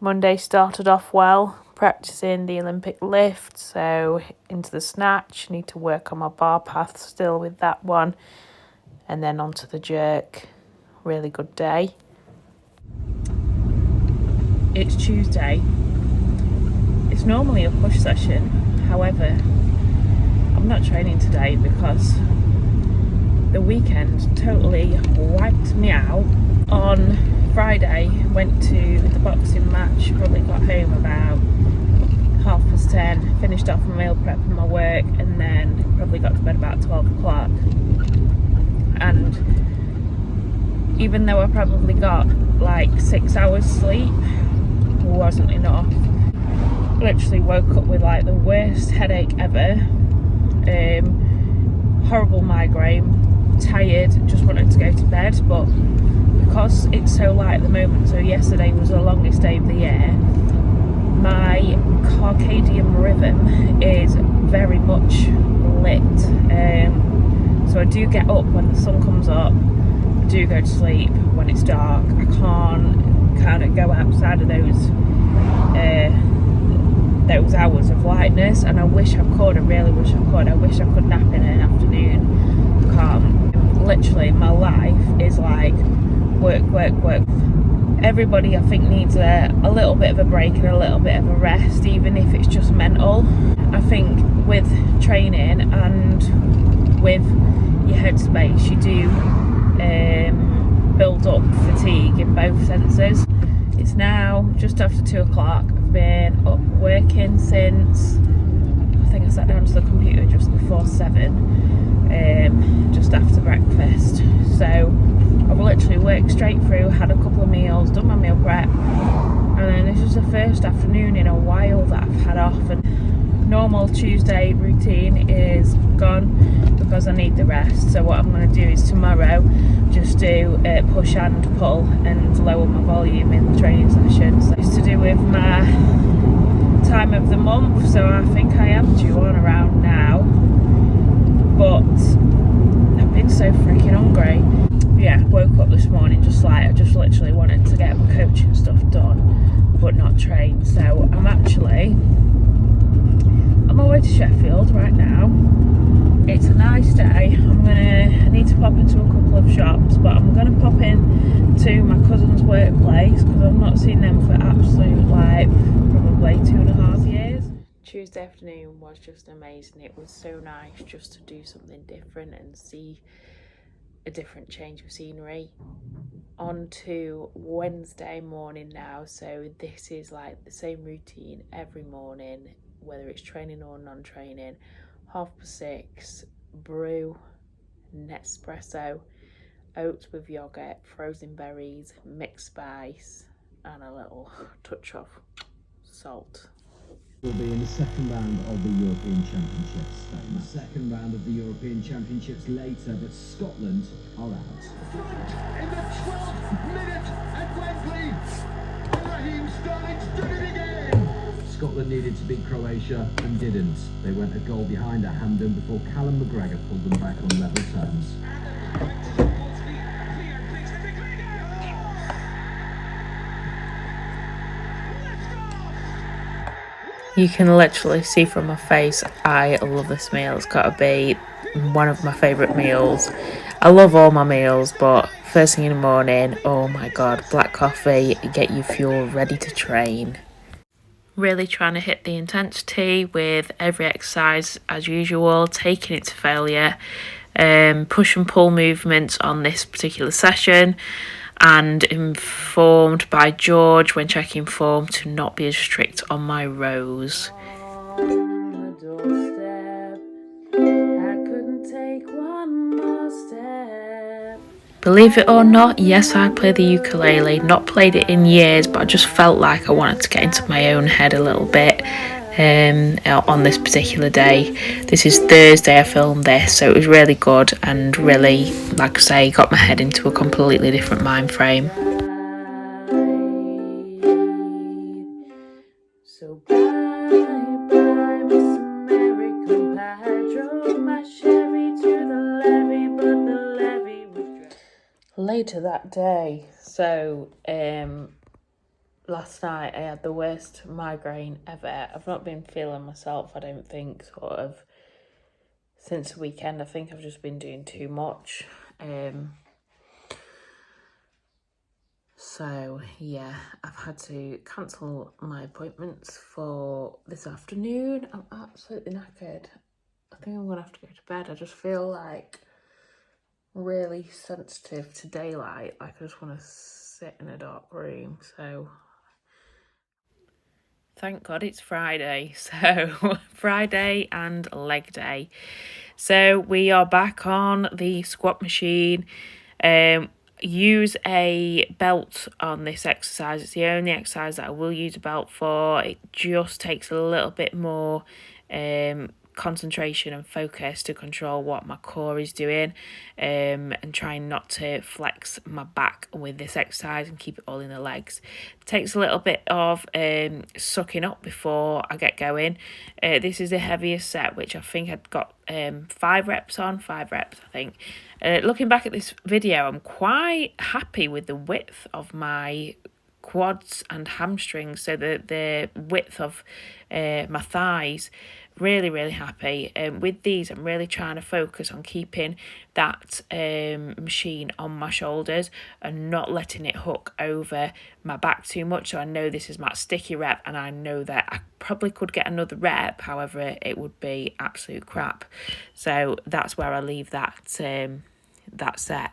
Monday started off well, practicing the Olympic lift, so into the snatch, need to work on my bar path still with that one, and then onto the jerk. Really good day. It's Tuesday. It's normally a push session, however, I'm not training today because the weekend totally wiped me out. On Friday, went to the boxing match, probably got home about 10:30, finished off my meal prep and my work, and then probably got to bed about 12 o'clock. And even though I probably got like 6 hours sleep, wasn't enough. Literally woke up with like the worst headache ever, horrible migraine, tired, just wanted to go to bed, but because it's so light at the moment, so yesterday was the longest day of the year, my circadian rhythm is very much lit. So I do get up when the sun comes up, I do go to sleep when it's dark. I can't kind of go outside of those hours of lightness, and I wish I could. I really wish I could. I wish I could nap in an afternoon. I can't. Literally, my life is like work. Everybody, I think, needs a little bit of a break and a little bit of a rest, even if it's just mental. I think with training and with your headspace, you do build up fatigue in both senses. It's now just after 2 o'clock. I've been up working since, I think I sat down to the computer just before 7, just after breakfast. So I've literally worked straight through, had a couple of meals, done my meal prep, and then this is the first afternoon in a while that I've had off, and normal Tuesday routine is gone because I need the rest. So what I'm going to do is tomorrow just do push and pull and lower my volume in the training sessions. So it's to do with my time of the month, so I think I am due on around now, but I've been so freaking hungry. Yeah, woke up this morning I just literally wanted to get my coaching stuff done but not train. So I'm actually on my way to Sheffield right now. It's a nice day. I need to pop into a couple of shops, but I'm gonna pop in to my cousin's workplace because I've not seen them for absolute like probably 2.5 years. Tuesday afternoon was just amazing. It was so nice just to do something different and see a different change of scenery. On to Wednesday morning now, so this is like the same routine every morning, whether it's training or non-training. 6:30, brew, Nespresso, oats with yogurt, frozen berries, mixed spice, and a little touch of salt. Will be in the second round of the European Championships. In the second round of the European Championships later, but Scotland are out. In the 12th minute at Wembley, Raheem Sterling's done it again. Scotland needed to beat Croatia and didn't. They went a goal behind at Hampden before Callum McGregor pulled them back on level terms. You can literally see from my face, I love this meal. It's got to be one of my favourite meals. I love all my meals, but first thing in the morning, oh my god, black coffee, get your fuel ready to train. Really trying to hit the intensity with every exercise as usual, taking it to failure. Push and pull movements on this particular session, and informed by George when checking form to not be as strict on my rows. On the doorstep, I couldn't take one more step. Believe it or not, yes, I play the ukulele. Not played it in years, but I just felt like I wanted to get into my own head a little bit on this particular day. This is Thursday I filmed this, so it was really good and really, like I say, got my head into a completely different mind frame. So bye, Miss American Pie. Drove my Chevy to the levee, but the levee was dry. Later that day, so Last night I had the worst migraine ever. I've not been feeling myself, I don't think, sort of since the weekend. I think I've just been doing too much. So yeah, I've had to cancel my appointments for this afternoon. I'm absolutely knackered. I think I'm gonna have to go to bed. I just feel like really sensitive to daylight. Like I just want to sit in a dark room. So thank God it's Friday. So Friday and leg day. So we are back on the squat machine. Use a belt on this exercise. It's the only exercise that I will use a belt for. It just takes a little bit more concentration and focus to control what my core is doing, and trying not to flex my back with this exercise and keep it all in the legs. It takes a little bit of sucking up before I get going. This is the heaviest set, which I think I'd got 5 reps on, 5 reps I think. Looking back at this video, I'm quite happy with the width of my quads and hamstrings, so the width of my thighs. Really happy. With these, I'm really trying to focus on keeping that machine on my shoulders and not letting it hook over my back too much. So I know this is my sticky rep, and I know that I probably could get another rep, however it would be absolute crap. So that's where I leave that that set.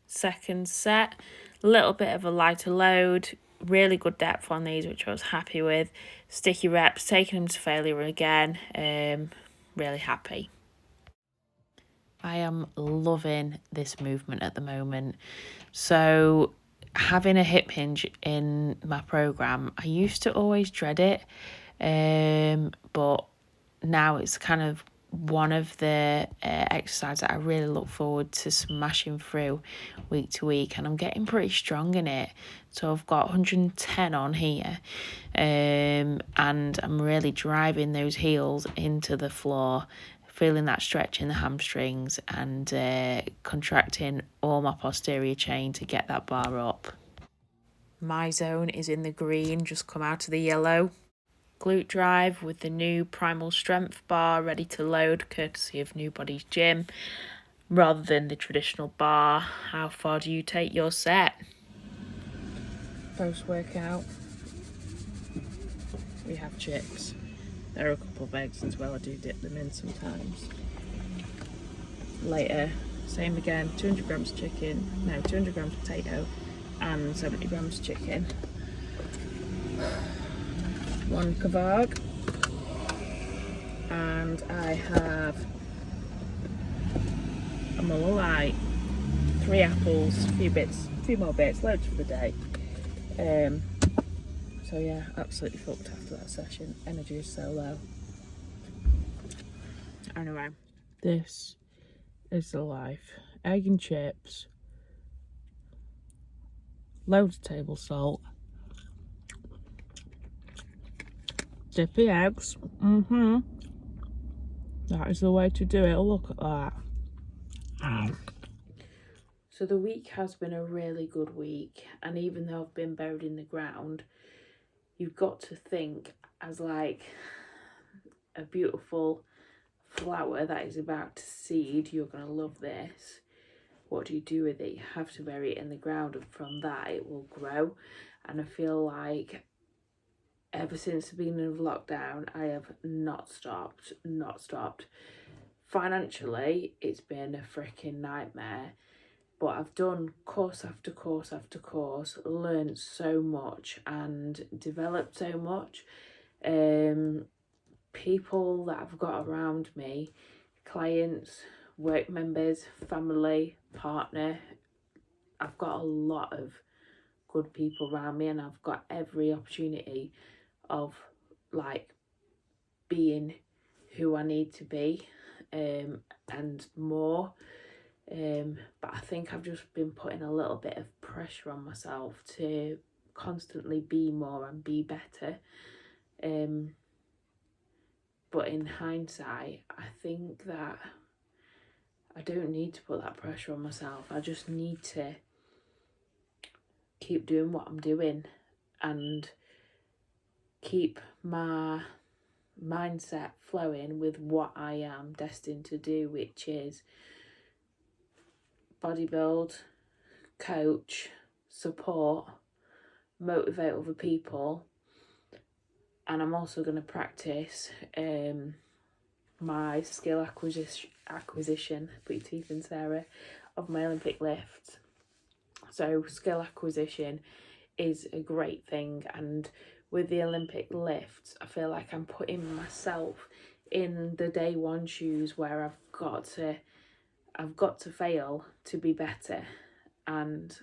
Second set, a little bit of a lighter load, really good depth on these, which I was happy with. Sticky reps, taking them to failure again. Really happy. I am loving this movement at the moment. So having a hip hinge in my program, I used to always dread it, but now it's kind of one of the exercises that I really look forward to smashing through week to week, and I'm getting pretty strong in it. So I've got 110 on here, and I'm really driving those heels into the floor, feeling that stretch in the hamstrings and contracting all my posterior chain to get that bar up. My zone is in the green, just come out of the yellow. Glute drive with the new Primal Strength bar ready to load, courtesy of New Body's Gym, rather than the traditional bar. How far do you take your set? Post-workout, we have chips. There are a couple of eggs as well, I do dip them in sometimes. Later, same again, 200 grams chicken, no, 200 grams potato and 70 grams chicken. 1 kebab, and I have a Muller Lite, 3 apples, a few more bits, loads for the day. So yeah, absolutely fucked after that session. Energy is so low. Anyway, this is the life. Egg and chips, loads of table salt, dippy eggs. That is the way to do it. Look at that. So the week has been a really good week, and even though I've been buried in the ground, you've got to think as like a beautiful flower that is about to seed. You're going to love this. What do you do with it? You have to bury it in the ground, and from that it will grow. And I feel like ever since the beginning of lockdown, I have not stopped. Financially, it's been a freaking nightmare, but I've done course after course after course, learned so much and developed so much. People that I've got around me, clients, work members, family, partner, I've got a lot of good people around me, and I've got every opportunity of like being who I need to be, and more. But I think I've just been putting a little bit of pressure on myself to constantly be more and be better. But in hindsight, I think that I don't need to put that pressure on myself. I just need to keep doing what I'm doing and keep my mindset flowing with what I am destined to do, which is bodybuild, coach, support, motivate other people. And I'm also going to practice my skill acquisition, put your teeth in, Sarah, of my Olympic lifts. So skill acquisition is a great thing, and with the Olympic lifts, I feel like I'm putting myself in the day one shoes where I've got to fail to be better, and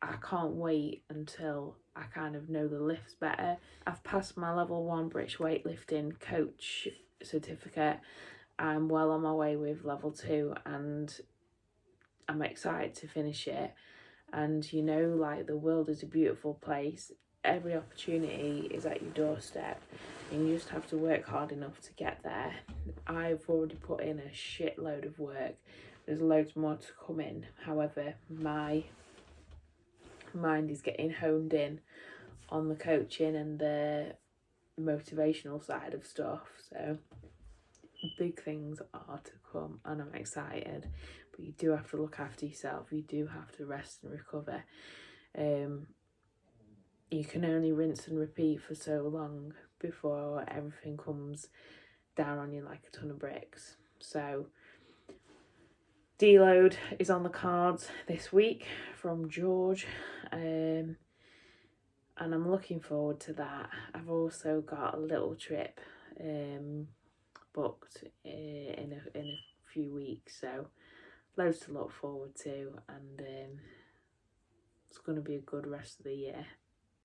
I can't wait until I kind of know the lifts better. I've passed my level 1 British weightlifting coach certificate. I'm well on my way with level 2, and I'm excited to finish it. And you know, like, the world is a beautiful place. Every opportunity is at your doorstep, and you just have to work hard enough to get there. I've already put in a shitload of work. There's loads more to come in. However, my mind is getting honed in on the coaching and the motivational side of stuff. So big things are to come, and I'm excited. But you do have to look after yourself. You do have to rest and recover. You can only rinse and repeat for so long before everything comes down on you like a ton of bricks. So deload is on the cards this week from George, and I'm looking forward to that. I've also got a little trip booked in a few weeks, so loads to look forward to, and it's going to be a good rest of the year.